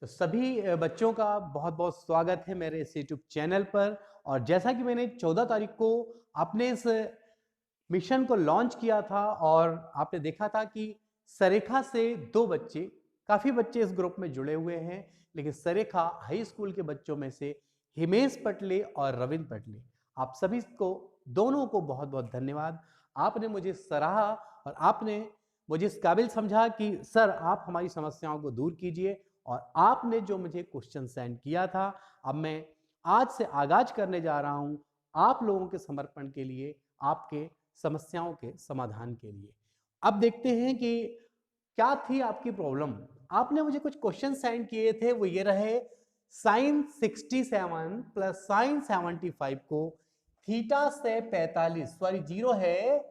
तो सभी बच्चों का बहुत बहुत स्वागत है मेरे इस यूट्यूब चैनल पर। और जैसा कि मैंने 14 तारीख को अपने इस मिशन को लॉन्च किया था और आपने देखा था कि सरेखा से 2 बच्चे, काफ़ी बच्चे इस ग्रुप में जुड़े हुए हैं, लेकिन सरेखा हाई स्कूल के बच्चों में से हिमेश पटले और रविंद्र पटले, आप सभी को दोनों को बहुत बहुत धन्यवाद। आपने मुझे सराहा और आपने मुझे इस काबिल समझा कि सर आप हमारी समस्याओं को दूर कीजिए। और आपने जो मुझे क्वेश्चन सेंड किया था, अब मैं आज से आगाज करने जा रहा हूं आप लोगों के समर्पण के लिए, आपके समस्याओं के समाधान के लिए। अब देखते हैं कि क्या थी आपकी प्रॉब्लम। आपने मुझे कुछ क्वेश्चन सेंड किए थे, वो ये रहे, साइन 67 प्लस साइन 75 को थीटा से 45, सॉरी जीरो है,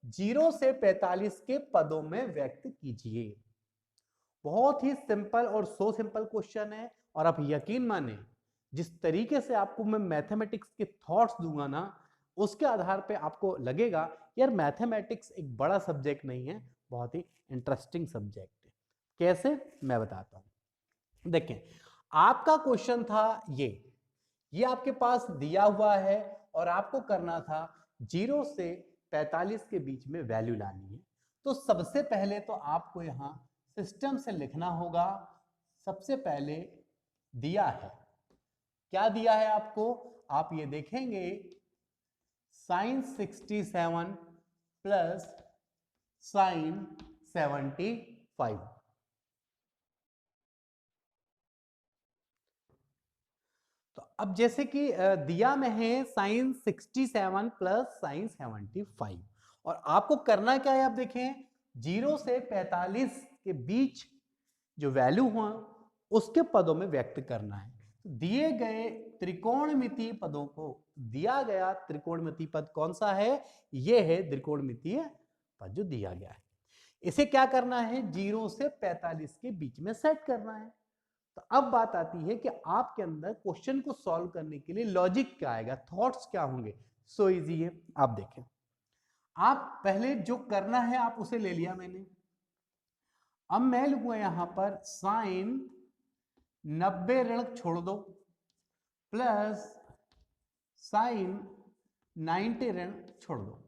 0 से 45 के पदों में व्यक्त कीजिए। बहुत ही सिंपल और सो सिंपल क्वेश्चन है। और आप यकीन माने, जिस तरीके से आपको मैं मैथमेटिक्स के थॉट्स दूंगा ना, उसके आधार पे आपको लगेगा यार मैथमेटिक्स एक बड़ा सब्जेक्ट नहीं है, बहुत ही इंटरेस्टिंग सब्जेक्ट है। कैसे, मैं बताता हूं। देखें, आपका क्वेश्चन था ये आपके पास दिया हुआ है और आपको करना था 0 से 45 के बीच में वैल्यू लानी है। तो सबसे पहले तो आपको यहां सिस्टम से लिखना होगा। सबसे पहले दिया है, क्या दिया है आपको, आप ये देखेंगे साइन 67 प्लस साइन 75। तो अब जैसे कि दिया में है साइन 67 प्लस साइन 75, और आपको करना क्या है, आप देखें 0 से 45 के बीच जो वैल्यू हुआ उसके पदों में व्यक्त करना है। दिए गए त्रिकोणमितीय पदों को, दिया गया त्रिकोणमितीय पद कौन सा है, यह है त्रिकोणमितीय पद जो दिया गया है। इसे क्या करना है, 0 से 45 के बीच में सेट करना है। तो अब बात आती है कि आपके अंदर क्वेश्चन को सॉल्व करने के लिए लॉजिक क्या आएगा, थॉट्स क्या होंगे। सो इजी है, आप देखें। आप पहले जो करना है आप उसे ले लिया मैंने। अब मैं लिखूंगा यहां पर साइन 90 ऋण छोड़ दो प्लस साइन 90 ऋण छोड़ दो।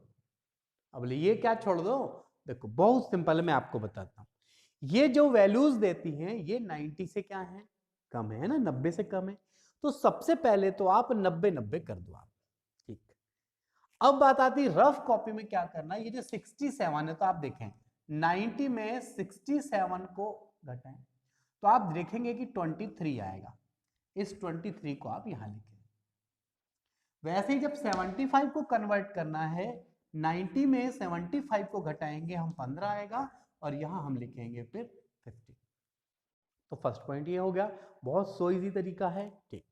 अब ये क्या छोड़ दो, देखो बहुत सिंपल है, मैं आपको बताता हूं। ये जो वैल्यूज देती हैं ये 90 से क्या है, कम है ना, 90 से कम है। तो सबसे पहले तो आप 90 90 कर दो आप, ठीक। अब बात आती रफ कॉपी में क्या करना है, ये जो 67 है तो आप देखें 90 में 67 को घटाएं तो आप देखेंगे कि 23 आएगा। इस 23 को आप यहां लिखें। वैसे ही जब 75 को कन्वर्ट करना है, 90 में 75 को घटाएंगे हम 15 आएगा, और यहां हम लिखेंगे फिर 50। तो फर्स्ट पॉइंट ये हो गया, बहुत सो इजी तरीका है, ठीक।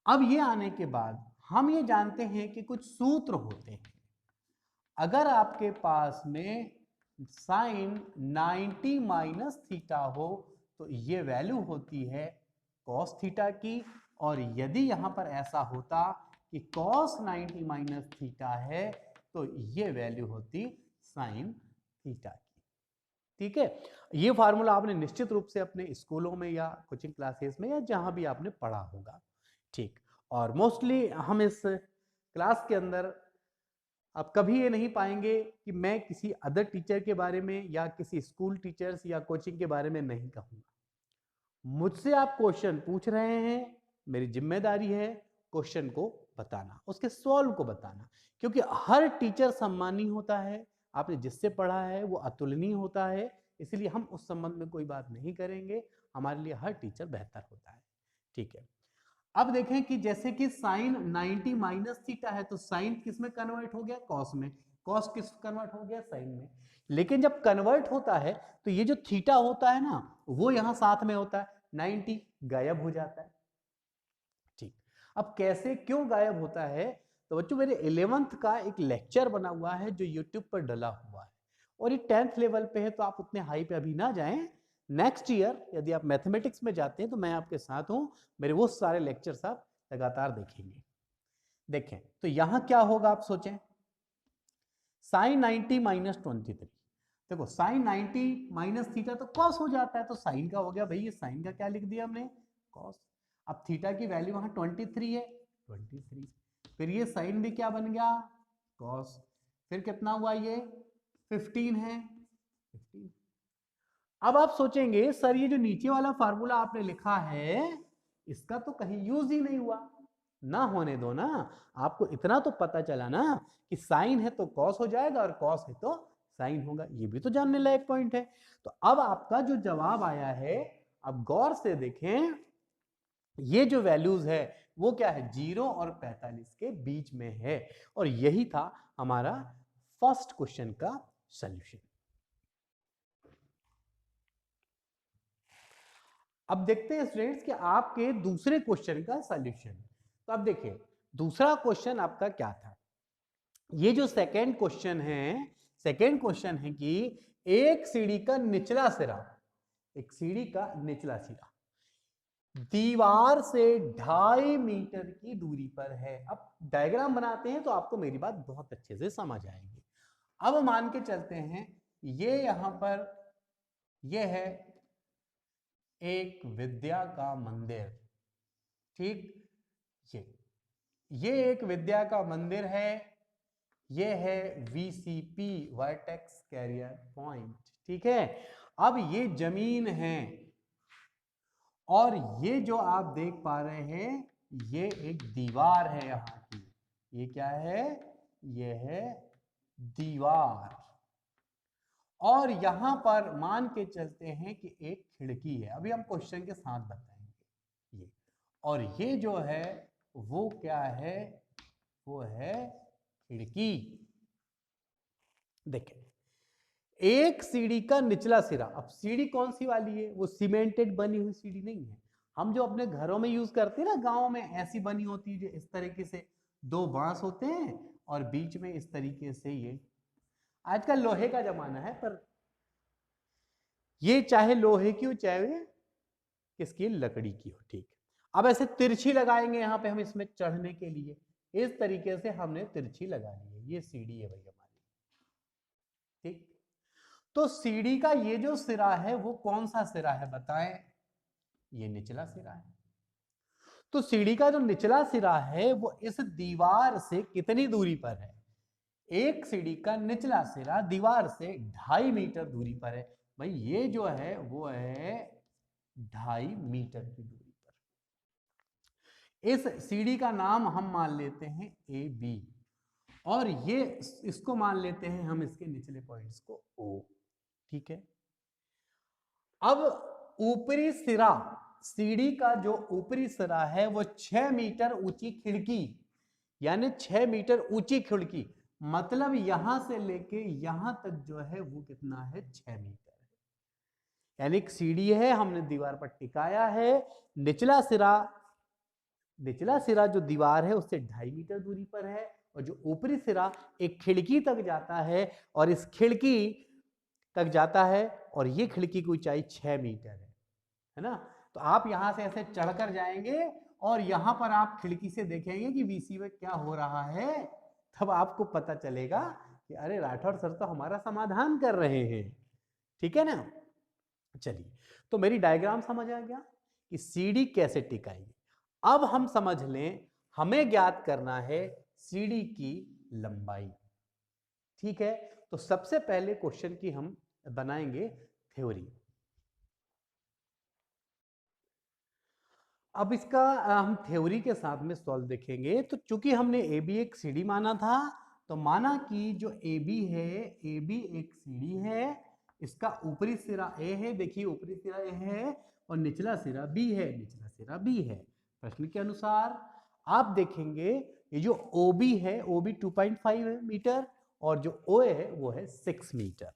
अब ये आने के बाद हम ये जानते हैं कि कुछ सूत्र होते हैं। अगर आपके पास में साइन 90 माइनस थीटा हो तो ये वैल्यू होती है कॉस थीटा की, और यदि यहां पर ऐसा होता कि कॉस 90 माइनस थीटा है तो ये वैल्यू होती साइन थीटा की। ठीक है, ये फार्मूला आपने निश्चित रूप से अपने स्कूलों में या कोचिंग क्लासेस में या जहां भी आपने पढ़ा होगा, ठीक। और मोस्टली हम इस क्लास के अंदर अब कभी ये नहीं पाएंगे कि मैं किसी अदर टीचर के बारे में या किसी स्कूल टीचर्स या कोचिंग के बारे में नहीं कहूंगा। मुझसे आप क्वेश्चन पूछ रहे हैं, मेरी जिम्मेदारी है क्वेश्चन को बताना, उसके सॉल्व को बताना, क्योंकि हर टीचर सम्मानीय होता है। आपने जिससे पढ़ा है वो अतुलनीय होता है, इसलिए हम उस संबंध में कोई बात नहीं करेंगे। हमारे लिए हर टीचर बेहतर होता है, ठीक है। अब देखें कि जैसे कि साइन 90 माइनस थीटा है तो साइन किस में कन्वर्ट हो गया, कॉस में। कॉस किस कन्वर्ट हो गया, साइन में। लेकिन जब कन्वर्ट होता है तो ये जो थीटा होता है ना, वो यहां साथ में होता है, 90 गायब हो जाता है, ठीक। अब कैसे क्यों गायब होता है, तो बच्चों मेरे 11th का एक लेक्चर बना हुआ है जो यूट्यूब पर डला हुआ है, और ये 10th लेवल पे है, तो आप उतने हाई पे अभी ना जाएं। नेक्स्ट ईयर यदि आप मैथमेटिक्स में जाते हैं तो मैं आपके साथ हूं, मेरे वो सारे लेक्चर्स आप लगातार देखेंगे। देखें तो यहां क्या होगा, आप सोचें साइन 90 माइनस 23, देखो साइन 90 माइनस थीटा तो कॉस हो जाता है, तो साइन का हो गया भाई, ये साइन का क्या लिख दिया हमने, कॉस। अब थीटा की वैल्यू वहां 23 है, 23, फिर ये साइन भी क्या बन गया, कॉस, फिर कितना हुआ ये 15 है, 15। अब आप सोचेंगे सर ये जो नीचे वाला फार्मूला आपने लिखा है इसका तो कहीं यूज ही नहीं हुआ, ना होने दो ना, आपको इतना तो पता चला ना कि साइन है तो कॉस हो जाएगा और कॉस है तो साइन होगा, ये भी तो जानने लायक पॉइंट है। तो अब आपका जो जवाब आया है, अब गौर से देखें, ये जो वैल्यूज है वो क्या है, 0 और 45 के बीच में है, और यही था हमारा फर्स्ट क्वेश्चन का सॉल्यूशन। अब देखते हैं स्टूडेंट्स कि आपके दूसरे क्वेश्चन का सॉल्यूशन। तो अब देखिए दूसरा क्वेश्चन आपका क्या था, ये जो सेकंड क्वेश्चन है, सेकंड क्वेश्चन है कि एक सीढ़ी का निचला सिरा, एक सीढ़ी का निचला सिरा दीवार से 2.5 मीटर की दूरी पर है। अब डायग्राम बनाते हैं तो आपको मेरी बात बहुत अच्छे से समझ आएगी। अब मान के चलते हैं ये यहां पर ये है एक विद्या का मंदिर, ठीक, ये एक विद्या का मंदिर है, ये है VCP वर्टेक्स कैरियर पॉइंट, ठीक है। अब ये जमीन है और ये जो आप देख पा रहे हैं ये एक दीवार है यहां की, ये क्या है, ये है दीवार, और यहां पर मान के चलते हैं कि एक खिड़की है, अभी हम क्वेश्चन के साथ बताएंगे ये, और ये जो है वो क्या है, वो है खिड़की। देखें एक सीढ़ी का निचला सिरा, अब सीढ़ी कौन सी वाली है, वो सीमेंटेड बनी हुई सीढ़ी नहीं है, हम जो अपने घरों में यूज करते हैं ना गांव में, ऐसी बनी होती है जो इस तरीके से दो बांस होते हैं और बीच में इस तरीके से, ये आजकल लोहे का जमाना है पर ये चाहे लोहे की हो चाहे किसकी, लकड़ी की हो, ठीक। अब ऐसे तिरछी लगाएंगे यहां पे हम इसमें चढ़ने के लिए, इस तरीके से हमने तिरछी लगा ली है, ये सीढ़ी है भाई हमारी, ठीक। तो सीढ़ी का ये जो सिरा है वो कौन सा सिरा है बताएं, ये निचला सिरा है। तो सीढ़ी का जो निचला सिरा है वो इस दीवार से कितनी दूरी पर है, एक सीढ़ी का निचला सिरा दीवार से 2.5 मीटर दूरी पर है, भाई ये जो है वो है 2.5 मीटर की दूरी पर। इस सीढ़ी का नाम हम मान लेते हैं AB, और ये इसको मान लेते हैं हम इसके निचले पॉइंट्स को O, ठीक है। अब ऊपरी सिरा, सीढ़ी का जो ऊपरी सिरा है वो 6 मीटर ऊंची खिड़की, यानी 6 मीटर ऊंची खिड़की, मतलब यहां से लेके यहां तक जो है वो कितना है, 6 मीटर है, यानी एक सीढ़ी है हमने दीवार पर टिकाया है, निचला सिरा, निचला सिरा जो दीवार है उससे 2.5 मीटर दूरी पर है, और जो ऊपरी सिरा एक खिड़की तक जाता है, और इस खिड़की तक जाता है, और ये खिड़की की ऊंचाई 6 मीटर है ना। तो आप यहां से ऐसे चढ़कर जाएंगे और यहां पर आप खिड़की से देखेंगे कि VC में क्या हो रहा है, तब आपको पता चलेगा कि अरे राठौर सर तो हमारा समाधान कर रहे हैं, ठीक है ना। चलिए तो मेरी डायग्राम समझ आ गया कि सीढ़ी कैसे टिकाएगी। अब हम समझ लें हमें ज्ञात करना है सीढ़ी की लंबाई, ठीक है। तो सबसे पहले क्वेश्चन की हम बनाएंगे थ्योरी। अब इसका हम थ्योरी के साथ में सॉल्व देखेंगे। तो चूंकि हमने AB एक सीढ़ी माना था, तो माना कि जो AB है, AB एक सीढ़ी है, इसका ऊपरी सिरा A है, देखिए ऊपरी सिरा A है, और निचला सिरा B है, निचला सिरा B है। प्रश्न के अनुसार आप देखेंगे ये जो OB है, OB 2.5 मीटर, और जो OA है वो है 6 मीटर,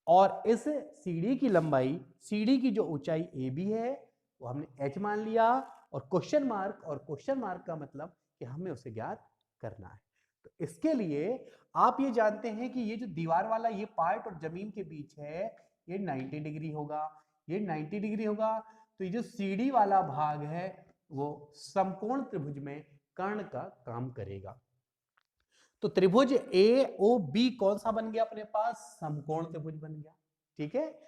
और इस सीढ़ी की लंबाई, सीढ़ी की जो ऊंचाई AB है वो हमने H मान लिया, और क्वेश्चन मार्क का मतलब कि हमें उसे ज्ञात करना है। तो इसके लिए आप ये जानते हैं कि ये जो दीवार वाला ये पार्ट और जमीन के बीच है ये 90 डिग्री होगा, ये 90 डिग्री होगा। तो ये जो सीढ़ी वाला भाग है वो समकोण त्रिभुज में कर्ण का काम करेगा। तो त्रिभुज ए ओ बी कौन सा बन गया अपने पास? समकोण त्रिभुज बन गया। ठीक है,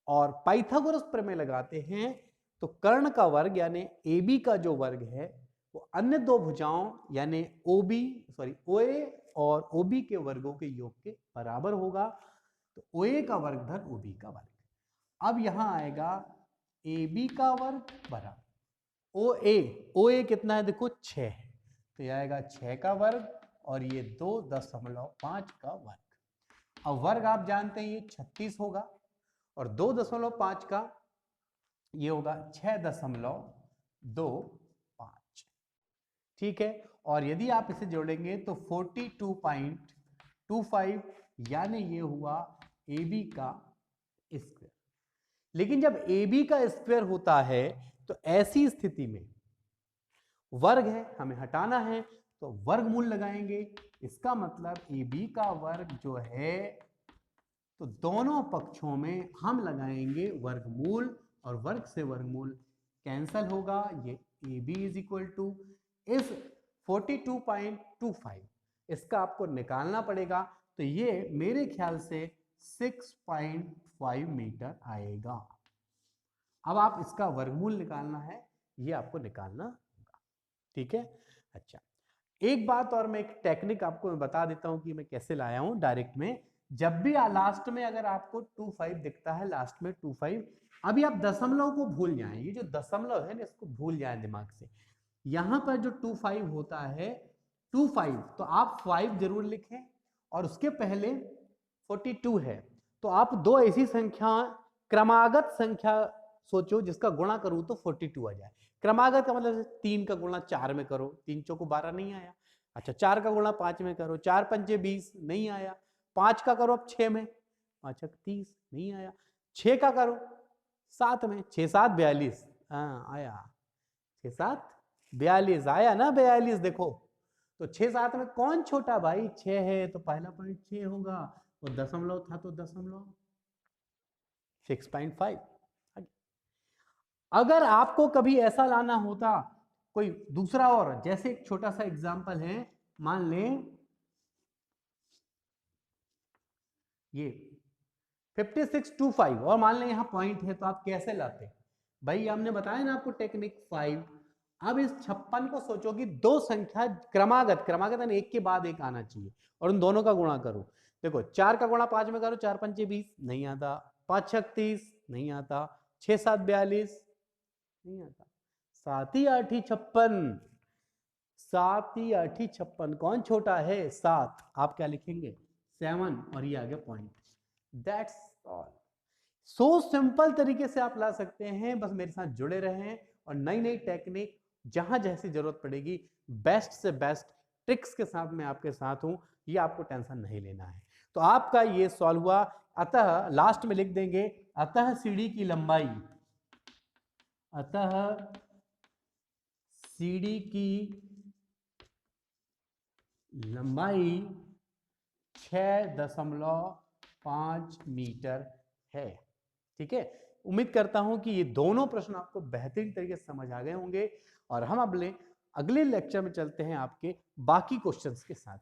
और पाइथागोरस प्रमेय लगाते हैं तो कर्ण का वर्ग यानी ए बी का जो वर्ग है वो अन्य दो भुजाओं यानी ओए और ओबी के वर्गों के योग के बराबर होगा। तो ओए का वर्ग धन ओबी का वर्ग। अब यहां आएगा ए बी का वर्ग बराबर ओए कितना है? देखो 6 है, तो यह आएगा 6 का वर्ग और ये 2.5 का वर्ग। अब वर्ग आप जानते हैं ये 36 होगा और 2.5 का ये होगा 6.25। ठीक है, और यदि आप इसे जोड़ेंगे तो 42.25 यानी ये हुआ ए बी का स्क्वायर। लेकिन जब ए बी का स्क्वायर होता है तो ऐसी स्थिति में वर्ग है, हमें हटाना है तो वर्गमूल लगाएंगे। इसका मतलब ए बी का वर्ग जो है तो दोनों पक्षों में हम लगाएंगे वर्गमूल और वर्ग से वर्गमूल कैंसल होगा। ये A B is equal to इस 42.25 इसका आपको निकालना पड़ेगा, तो ये मेरे ख्याल से 6.5 मीटर आएगा। अब आप इसका वर्गमूल निकालना है, ये आपको निकालना होगा। ठीक है, अच्छा एक बात और, मैं एक टेक्निक आपको मैं बता देता हूं कि मैं कैसे लाया हूं डायरेक्ट में। जब भी लास्ट में अगर आपको 25 दिखता है, लास्ट में 25, अभी आप दशमलव को भूल जाएं, ये जो दशमलव है ना इसको भूल जाएं दिमाग से। यहां पर जो 25 होता है 25 तो आप 5 जरूर लिखें और उसके पहले 42 है, तो आप दो ऐसी संख्या क्रमागत संख्या सोचो जिसका गुणा करूं तो 42 आ जाए। क्रमागत का मतलब 3 का गुणा 4 में करो, 3 चौको 12 नहीं आया। अच्छा 4 का गुणा 5 में करो, 4 पंचे 20 नहीं आया। 5 का करो अब 6 में, 5 30 नहीं आया। 6 का करो 7 में, 6 7 42, हाँ आया। 6 7 42 आया ना, 42 देखो। तो 6 7 में कौन छोटा भाई? 6 है तो पहला पॉइंट 6 होगा और दशमलव था तो दशमलव 6.5। अगर आपको कभी ऐसा लाना होता कोई दूसरा, और जैसे एक छोटा सा एग्जांपल है, मान लें ये 5625 और मान लें यहां पॉइंट है, तो आप कैसे लाते भाई? हमने बताया ना आपको टेक्निक 5। अब इस 56 को सोचो कि दो संख्या क्रमागत यानी एक के बाद एक आना चाहिए और उन दोनों का गुणा करो। देखो 4 का गुणा 5 में करो, 4 पंचे 20 नहीं आता, 5 36 नहीं आता, 6 7 42 नहीं आता, 7 8 56, 7 8 56 कौन छोटा है? 7। आप क्या लिखेंगे? 7 और ये आ गया point. That's all. So simple तरीके से आप ला सकते हैं। बस मेरे साथ जुड़े रहें और नई नई टेक्निक जहां जैसी जरूरत पड़ेगी बेस्ट से बेस्ट ट्रिक्स के साथ मैं आपके साथ हूं, ये आपको टेंशन नहीं लेना है। तो आपका ये सॉल्व हुआ। अतः लास्ट में लिख देंगे अतः सीढ़ी की लंबाई, अतः सीढ़ी की लंबाई 6.5 मीटर है। ठीक है, उम्मीद करता हूं कि ये दोनों प्रश्न आपको बेहतरीन तरीके से समझ आ गए होंगे और हम अगले लेक्चर में चलते हैं आपके बाकी क्वेश्चंस के साथ।